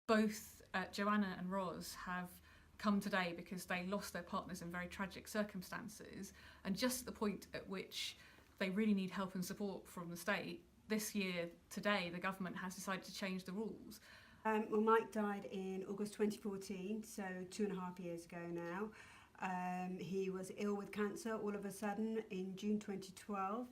both Joanna and Ros have come today because they lost their partners in very tragic circumstances, and just at the point at which they really need help and support from the state, this year, today, the government has decided to change the rules. Well, Mike died in August 2014, so 2.5 years ago now. He was ill with cancer all of a sudden in June 2012.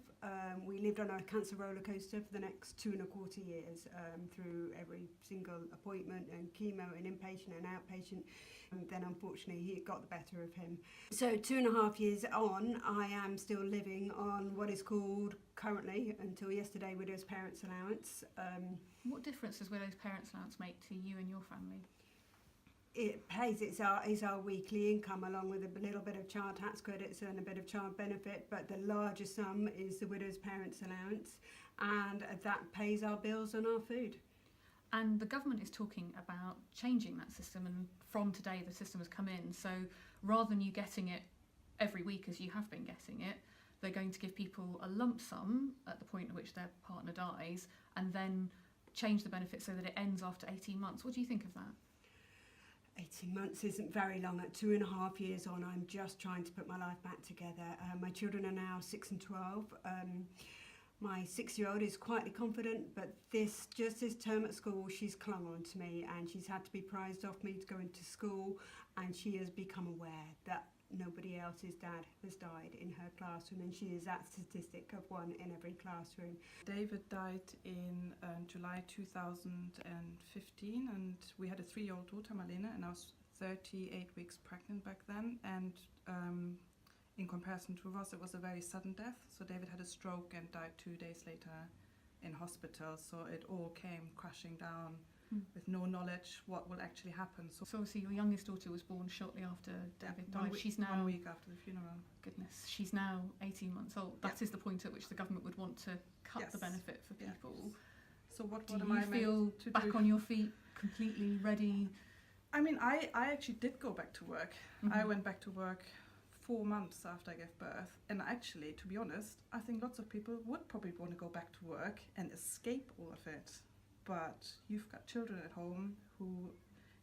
We lived on a cancer roller coaster for the next 2.25 years, through every single appointment and chemo and inpatient and outpatient. And then unfortunately he got the better of him. So 2.5 years on, I am still living on what is called currently, until yesterday, Widow's Parents Allowance. What difference does Widow's Parents Allowance make to you and your family? It pays, it's our weekly income, along with a little bit of child tax credits and a bit of child benefit, but the larger sum is the Widow's Parents Allowance, and that pays our bills and our food. And the government is talking about changing that system, and from today the system has come in. So rather than you getting it every week as you have been getting it, they're going to give people a lump sum at the point at which their partner dies, and then change the benefit so that it ends after 18 months. What do you think of that? 18 months isn't very long. At 2.5 years on, I'm just trying to put my life back together. My children are now 6 and 12. My 6-year-old is quietly confident, but this term at school, she's clung on to me, and she's had to be prized off me to go into school, and she has become aware that nobody else's dad has died in her classroom, and she is that statistic of one in every classroom. David died in July 2015, and we had a 3-year-old daughter, Marlene, and I was 38 weeks pregnant back then, and in comparison to Ross, it was a very sudden death. So David had a stroke and died 2 days later in hospital, so it all came crashing down with no knowledge what will actually happen. So obviously your youngest daughter was born shortly after David died. She's now 1 week after the funeral. Goodness, she's now 18 months old. That is the point at which the government would want to cut the benefit for people. Yes. So what do am I you feel back on your feet, completely ready? I mean, I actually did go back to work. I went back to work 4 months after I gave birth, and actually, to be honest, I think lots of people would probably want to go back to work and escape all of it. But you've got children at home who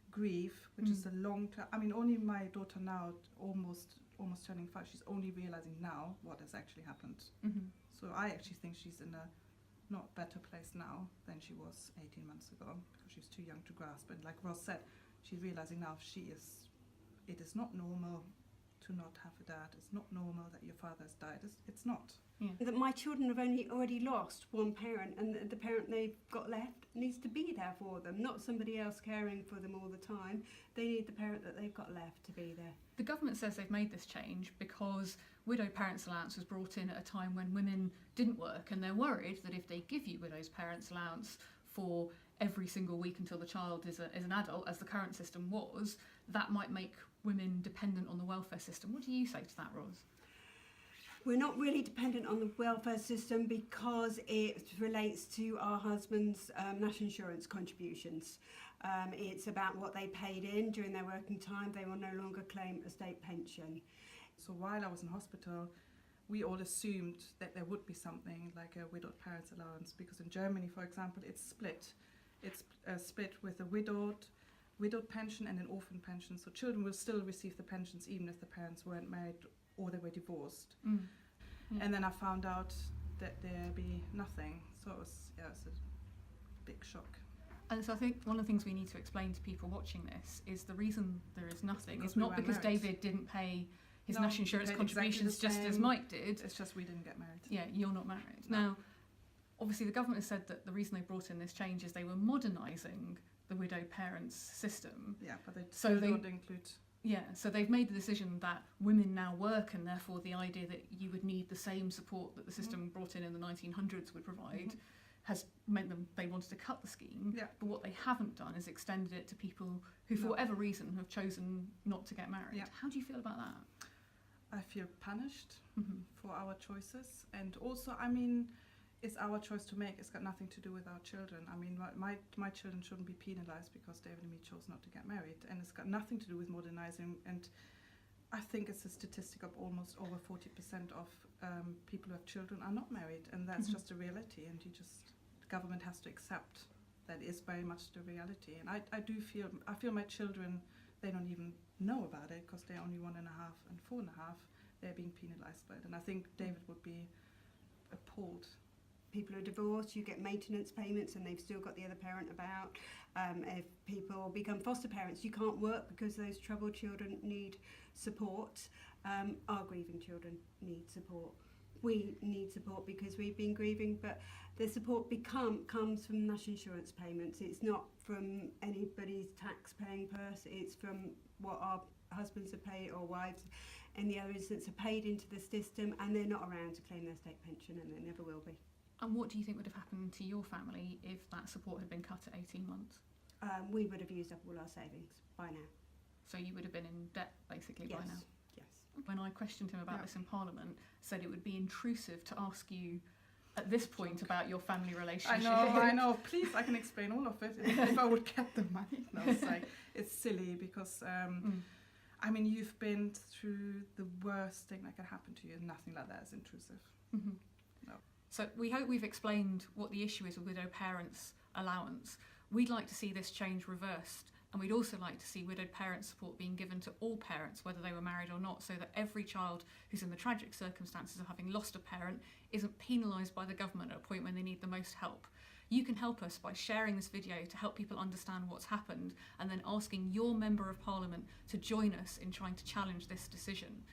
grieve, which is a long term. I mean, only my daughter now, almost turning 5, she's only realizing now what has actually happened. So I actually think she's in a not better place now than she was 18 months ago, because she's too young to grasp. And like Ross said, she's realizing now it is not normal to not have a dad. It's not normal that your father has died. It's not. Yeah. That my children have already lost one parent, and the parent they've got left needs to be there for them, not somebody else caring for them all the time. They need the parent that they've got left to be there. The government says they've made this change because Widow Parents Allowance was brought in at a time when women didn't work, and they're worried that if they give you Widow's Parents Allowance for every single week until the child is an adult, as the current system was, that might make women dependent on the welfare system. What do you say to that, Ros? We're not really dependent on the welfare system because it relates to our husband's national insurance contributions. It's about what they paid in during their working time. They will no longer claim a state pension. So while I was in hospital, we all assumed that there would be something like a widowed parents allowance, because in Germany, for example, it's split. It's split with a widowed pension and an orphan pension. So children will still receive the pensions even if the parents weren't married or they were divorced. And then I found out that there'd be nothing. So it was a big shock. And so I think one of the things we need to explain to people watching this is the reason there is nothing is we not weren't because married. David didn't pay his No, national insurance paid contributions exactly the just as same. Mike did. It's just we didn't get married. Yeah, you're not married. No. Now, obviously the government has said that the reason they brought in this change is they were modernising the widow parents system. Yeah, but they So still they- don't include. Yeah, so they've made the decision that women now work, and therefore the idea that you would need the same support that the system brought in the 1900s would provide has meant them they wanted to cut the scheme. Yeah. But what they haven't done is extended it to people who, for whatever reason, have chosen not to get married. Yeah. How do you feel about that? I feel punished for our choices, and also, I mean, it's our choice to make. It's got nothing to do with our children. I mean, my children shouldn't be penalised because David and me chose not to get married, and it's got nothing to do with modernising. And I think it's a statistic of almost over 40% of people who have children are not married, and that's just a reality. And the government has to accept that is very much the reality. And I feel my children, they don't even know about it because they're only 1.5 and 4.5. They're being penalised by it. And I think David would be appalled. People are divorced, you get maintenance payments and they've still got the other parent about. If people become foster parents, you can't work because those troubled children need support. Our grieving children need support. We need support because we've been grieving, but the support comes from national insurance payments. It's not from anybody's tax-paying purse. It's from what our husbands have paid or wives, in the other instance, are paid into the system, and they're not around to claim their state pension, and they never will be. And what do you think would have happened to your family if that support had been cut at 18 months? We would have used up all our savings by now. So you would have been in debt basically by now? Yes. When I questioned him about this in Parliament, said it would be intrusive to ask you at this point about your family relationship. I know. Please, I can explain all of it if I would get the money. No, it's silly because, I mean, you've been through the worst thing that could happen to you, and nothing like that is intrusive. Mm-hmm. No. So we hope we've explained what the issue is with widow parents' allowance. We'd like to see this change reversed, and we'd also like to see widowed parent support being given to all parents, whether they were married or not, so that every child who's in the tragic circumstances of having lost a parent isn't penalised by the government at a point when they need the most help. You can help us by sharing this video to help people understand what's happened, and then asking your Member of Parliament to join us in trying to challenge this decision.